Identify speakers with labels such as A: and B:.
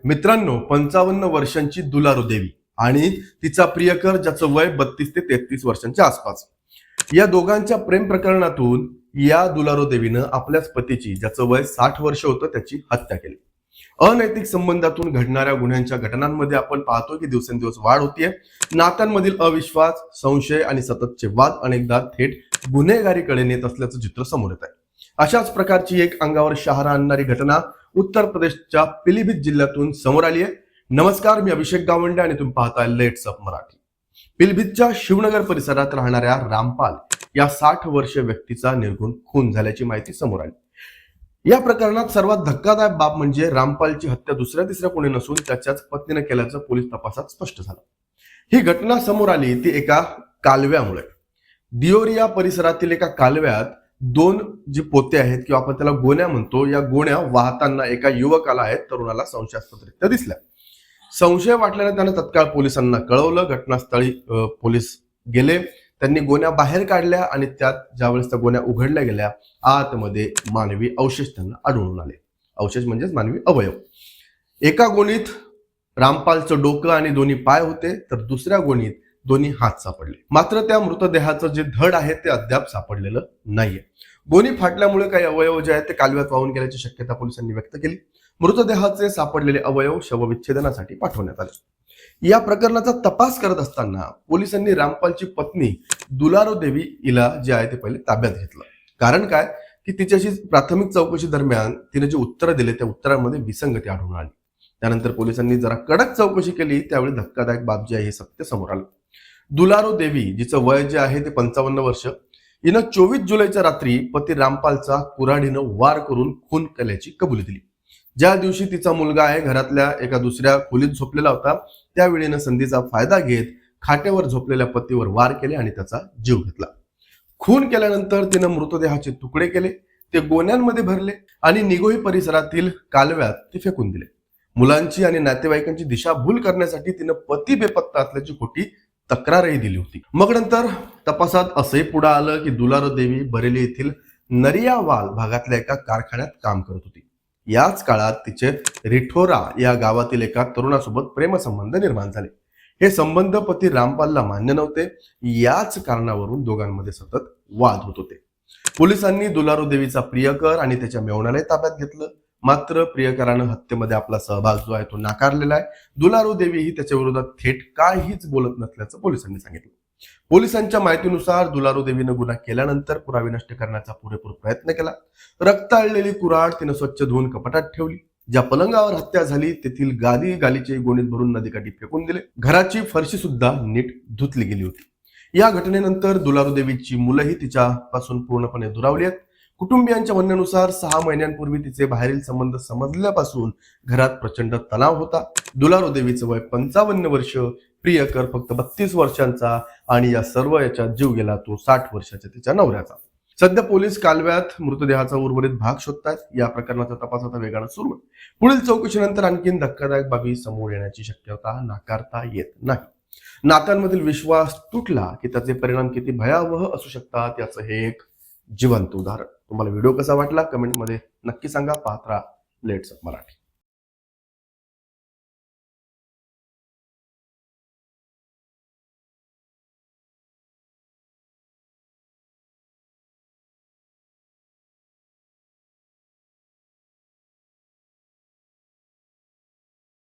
A: मित्रांनो, 55 वर्षांची दुलारू देवी आणि तिचा प्रियकर ज्याचं वय 32 ते 33 वर्षांच्या आसपास. या दोघांच्या प्रेम प्रकरणातून या दुलारू देवीनं आपल्याच पतीची ज्याचं वय 60 वर्ष होतं त्याची हत्या केली. अनैतिक संबंधातून घडणाऱ्या गुन्ह्यांच्या घटनांमध्ये आपण पाहतो की दिवसेंदिवस वाढ होतीये. नात्यांमधील अविश्वास, संशय आणि सततचे वाद अनेकदा थेट गुन्हेगारीकडे नेत असल्याचं चित्र समोर येत आहे. अशाच प्रकारची एक अंगावर शहारा आणणारी घटना उत्तर प्रदेशच्या पिलीभीत जिल्ह्यातून समोर आली आहे. नमस्कार, मी अभिषेक गावंडे आणि तुम्ही पाहताय लेट्स अप मराठी. पिलीभीतच्या शिवनगर परिसरात राहणाऱ्या रामपाल या 60 वर्षीय व्यक्तीचा निर्घृण खून झाल्याची माहिती समोर आली. या प्रकरणात सर्वात धक्कादायक बाब म्हणजे रामपालची हत्या दुसऱ्या तिसऱ्या कोणी नसून त्याच्याच पत्नीने केल्याचं पोलीस तपासात स्पष्ट झालं. ही घटना समोर आली ती एका कालव्यामुळे. दियोरिया परिसरातील एका कालव्यात दोन जी पोते आहेत किंवा आपण त्याला गोण्या म्हणतो, या गोण्या वाहताना एका युवकाला तरुणाला संशयास्पदरित्या दिसल्या. संशय वाटल्याने त्याने तत्काळ पोलिसांना कळवलं. घटनास्थळी पोलीस गेले. त्यांनी गोण्या बाहेर काढल्या आणि त्यात ज्यावेळेस त्या गोण्या उघडल्या गेल्या आतमध्ये मानवी अवशेष त्यांना आढळून आले. अवशेष म्हणजेच मानवी अवयव. एका गोणीत रामपालचं डोकं आणि दोन्ही पाय होते, तर दुसऱ्या गोणीत दोन्ही हात सापडले. मात्र त्या मृतदेहाचं जे धड आहे ते अद्याप सापडलेलं नाहीये. गोणी फाटल्यामुळे काही अवयव जे आहेत ते कालव्यात वाहून गेल्याची शक्यता पोलिसांनी व्यक्त केली. मृतदेहाचे सापडलेले अवयव शवविच्छेदनासाठी पाठवण्यात आले. या प्रकरणाचा तपास करत असताना पोलिसांनी रामपालची पत्नी दुलारू देवी हिला जे आहे ते पहिले ताब्यात घेतलं. कारण काय की तिच्याशी प्राथमिक चौकशी दरम्यान तिने जे उत्तरं दिले त्या उत्तरांमध्ये विसंगती आढळून आली. त्यानंतर पोलिसांनी जरा कडक चौकशी केली. त्यावेळी धक्कादायक बाब जे आहे हे सत्य समोर आलं. दुलारू देवी जिचं वय जे आहे ते 55 वर्ष, हिनं 24 जुलैच्या रात्री पती रामपालचा कुऱ्हाडीनं वार करून खून केल्याची कबुली दिली. ज्या दिवशी तिचा मुलगा घरातल्या एका दुसऱ्या खोलीत झोपलेला होता, त्यावेळीनं संधीचा फायदा घेत खाटेवर झोपलेल्या पतीवर वार केले आणि त्याचा जीव घेतला. खून केल्यानंतर तिनं मृतदेहाचे तुकडे केले, ते गोण्यांमध्ये भरले आणि निगोही परिसरातील कालव्यात ते फेकून दिले. मुलांची आणि नातेवाईकांची दिशाभूल करण्यासाठी तिनं पती बेपत्ता असल्याची खोटी तक्रारही दिली होती. मग नंतर तपासात असंही पुढे आलं की दुलारू देवी बरेली येथील नरियावाल भागातल्या एका कारखान्यात काम करत होती. याच काळात तिचे रिठोरा या गावातील एका तरुणासोबत प्रेमसंबंध निर्माण झाले. हे संबंध पती रामपालला मान्य नव्हते. याच कारणावरून दोघांमध्ये सतत वाद होत होते. पोलिसांनी दुलारू देवीचा प्रियकर आणि त्याच्या मेव्हण्यालाही ताब्यात घेतलं. मात्र प्रियकरानं हत्येमध्ये आपला सहभाग जो आहे तो नाकारलेला आहे. दुलारू देवी ही त्याच्या विरोधात थेट काहीच बोलत नसल्याचं पोलिसांनी सांगितलं. पोलिसांच्या माहितीनुसार दुलारू देवीनं गुन्हा केल्यानंतर पुरावे नष्ट करण्याचा पुरेपूर प्रयत्न केला. रक्ताळलेली कुऱ्हाड तिनं स्वच्छ धुवून कपाटात ठेवली. ज्या पलंगावर हत्या झाली तेथील गालीचे गोणीत भरून नदीकाठी फेकून दिले. घराची फरशी सुद्धा नीट धुतली गेली होती. या घटनेनंतर दुलारू देवीची मुलंही तिच्यापासून पूर्णपणे दुरावली आहेत. कुटुंबियांच्या म्हणण्यानुसार 6 महिन्यांपूर्वी तिचे बाहेरील संबंध समजल्यापासून घरात प्रचंड तणाव होता. दुलारू देवीचं वय 55 वर्ष, प्रियकर फक्त 32 वर्षांचा आणि या सर्व याच्यात जीव गेला तो 60 वर्षाच्या तिच्या नवऱ्याचा. सध्या पोलीस कालव्यात मृतदेहाचा उर्वरित भाग शोधतात. या प्रकरणाचा तपास आता वेगानं सुरू आहे. पुढील चौकशीनंतर आणखीन धक्कादायक बाबी समोर येण्याची शक्यता नाकारता येत नाही. नात्यांमधील विश्वास तुटला की त्याचे परिणाम किती भयावह असू शकतात याचं हे एक जिवंत उदाहरण. तुम्हाला व्हिडिओ कसा वाटला कमेंटमध्ये नक्की सांगा. पाहत राहा लेट्स अप मराठी.